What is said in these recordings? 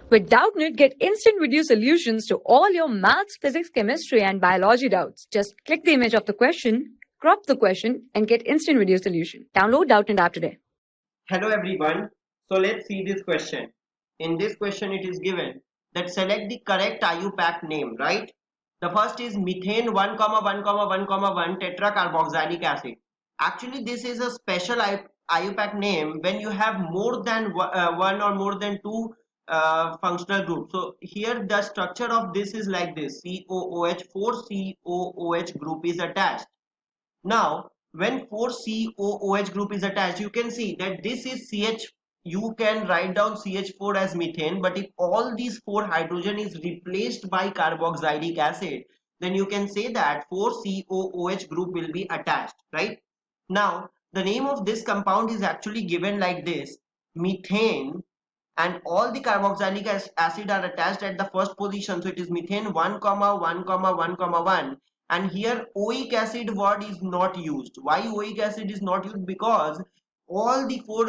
With Doubtnut, get instant video solutions to all your maths, physics, chemistry, and biology doubts. Just click the image of the question, crop the question, and get instant video solution. Download Doubtnut app today. Hello everyone. So let's see this question. In this question it is given that select the correct IUPAC name, right? The first is methane 1,1,1,1 tetracarboxylic acid. Actually this is a special IUPAC name when you have more than one or more than two functional groups. So here the structure of this is like this: COOH, 4COOH group is attached. Now when 4COOH group is attached, you can see that this is CH. You can write down CH4 as methane, but if all these 4 hydrogen is replaced by carboxylic acid, then you can say that 4COOH group will be attached, right? Now the name of this compound is actually given like this: methane, and all the carboxylic acid are attached at the first position. So it is methane 1,1,1,1, and here oic acid word is not used. Why oic acid is not used? Because all the 4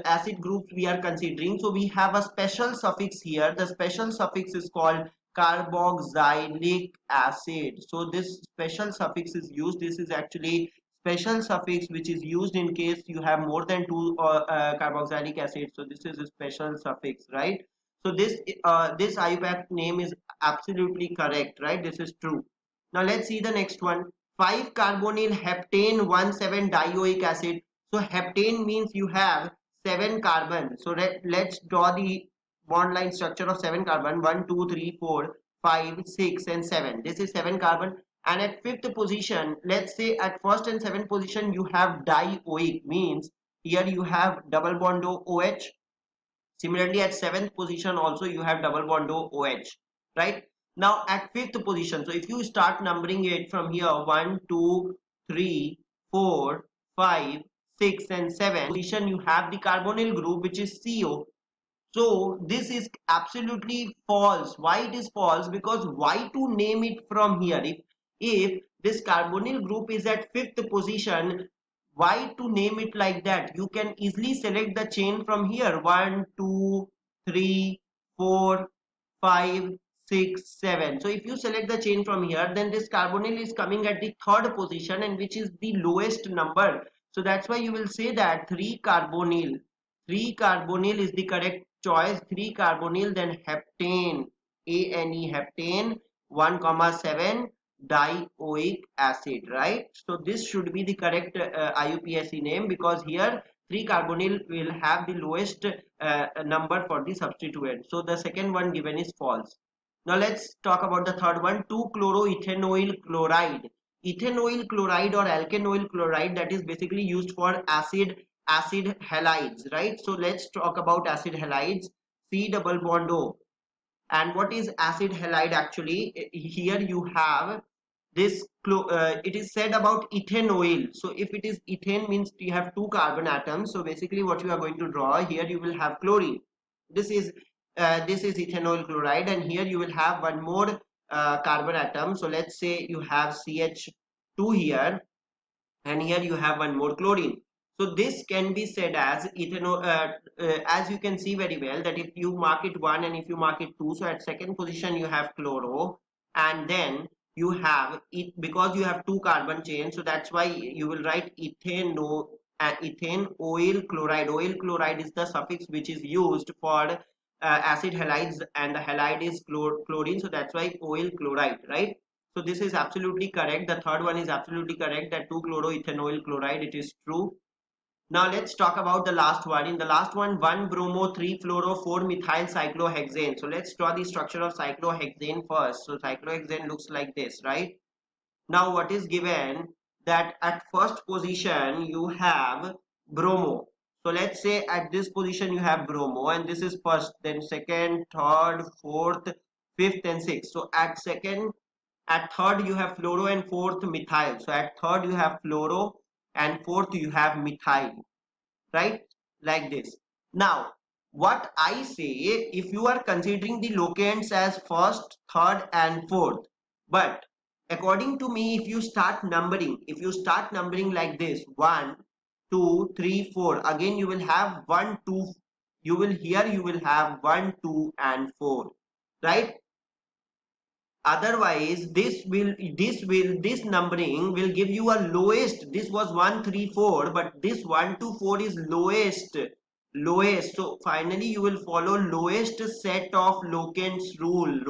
acid groups we are considering, so we have a special suffix here. The special suffix is called carboxylic acid. So this special suffix is used. This is actually special suffix which is used in case you have more than 2 carboxylic acid. So this is a special suffix, right? So this IUPAC name is absolutely correct, right? This is true. Now let's see the next one: 5-carbonyl heptane 1,7-dioic acid. So heptane means you have 7 carbon. So let's draw the bond line structure of 7 carbon: 1, 2, 3, 4, 5, 6 and 7. This is 7 carbon. And at 5th position, let's say at 1st and 7th position you have dioic, means here you have double bond OH. Similarly at 7th position also you have double bond OH, right? Now at 5th position, so if you start numbering it from here, 1, 2, 3, 4, 5, 6 and 7 position, you have the carbonyl group which is CO. So this is absolutely false. Why it is false? Because why to name it from here? If this carbonyl group is at 5th position, why to name it like that? You can easily select the chain from here: 1, 2, 3, 4, 5, 6, 7. So if you select the chain from here, then this carbonyl is coming at the 3rd position, and which is the lowest number. So that's why you will say that 3-carbonyl. 3-carbonyl is the correct choice. 3-carbonyl, then heptane, ANE, heptane 1,7 dioic acid, right? So this should be the correct IUPAC name, because here 3-carbonyl will have the lowest number for the substituent. So the second one given is false. Now let's talk about the third one: 2-chloroethanoyl chloride. Ethanoyl chloride or alkanoyl chloride, that is basically used for acid halides, right? So let's talk about acid halides. C double bond O. And what is acid halide actually? Here you have this it is said about ethanoyl. So if it is ethane, means you have 2 carbon atoms. So basically what you are going to draw here, you will have chlorine. This is ethanoyl chloride, and here you will have one more carbon atom. So let's say you have CH2 here, and here you have one more chlorine. So this can be said as ethanol. As you can see very well, that if you mark it 1 and if you mark it 2, so at 2nd position you have chloro, and then you have it, because you have 2 carbon chains, so that's why you will write ethane oil chloride. Oil chloride is the suffix which is used for acid halides, and the halide is chlorine, so that's why oil chloride, right? So this is absolutely correct. The third one is absolutely correct, that 2-chloroethanoyl chloride, it is true. Now let's talk about the last one. In the last one, 1-bromo 3-fluoro 4-methyl cyclohexane. So let's draw the structure of cyclohexane first. So cyclohexane looks like this, right? Now what is given, that at 1st position you have bromo. So let's say at this position you have bromo, and this is 1st, then 2nd, 3rd, 4th, 5th and 6th. So at 3rd you have fluoro, and 4th methyl. So at 3rd you have fluoro, and 4th you have methyl, right? Like this. Now what I say, if you are considering the locants as 1st, 3rd and 4th, but according to me, if you start numbering like this: 1, 2, 3, 4, again you will have 1, 2, you will have 1, 2 and 4, right? Otherwise this numbering will give you a lowest. This was 1, 3, 4, but this 1 to 4 is lowest. So finally you will follow lowest set of locants rule,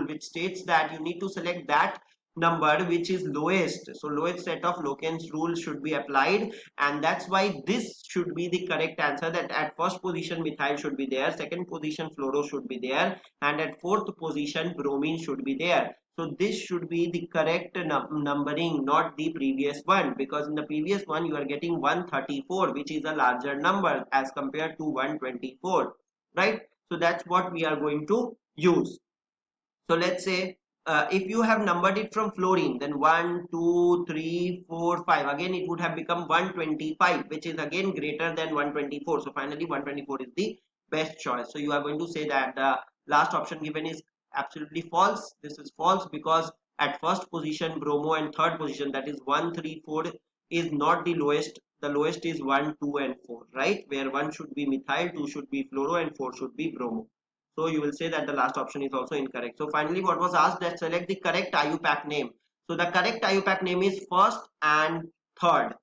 which states that you need to select that number which is lowest. So lowest set of locants rule should be applied, and that's why this should be the correct answer, that at first position methyl should be there, second position fluoro should be there, and at fourth position bromine should be there. So this should be the correct numbering, not the previous one, because in the previous one you are getting 134, which is a larger number as compared to 124, right? So that's what we are going to use. So let's say if you have numbered it from fluorine, then 1, 2, 3, 4, 5. Again, it would have become 125, which is again greater than 124. So finally, 124 is the best choice. So you are going to say that the last option given is absolutely false. This is false because at first position bromo and third position, that is 1, 3, 4, is not the lowest. The lowest is 1, 2 and 4, right? Where 1 should be methyl, 2 should be fluoro and 4 should be bromo. So you will say that the last option is also incorrect. So finally what was asked, that select the correct IUPAC name. So the correct IUPAC name is first and third.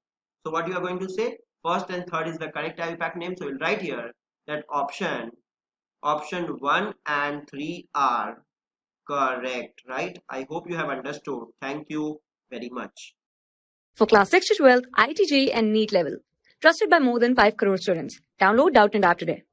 So what you are going to say, first and third is the correct IUPAC name. So we'll write here that option 1 and 3 are correct, right? I hope you have understood. Thank you very much. For class 6 to 12, IIT JEE and NEET level. Trusted by more than 5 crore students. Download Doubtnut app today.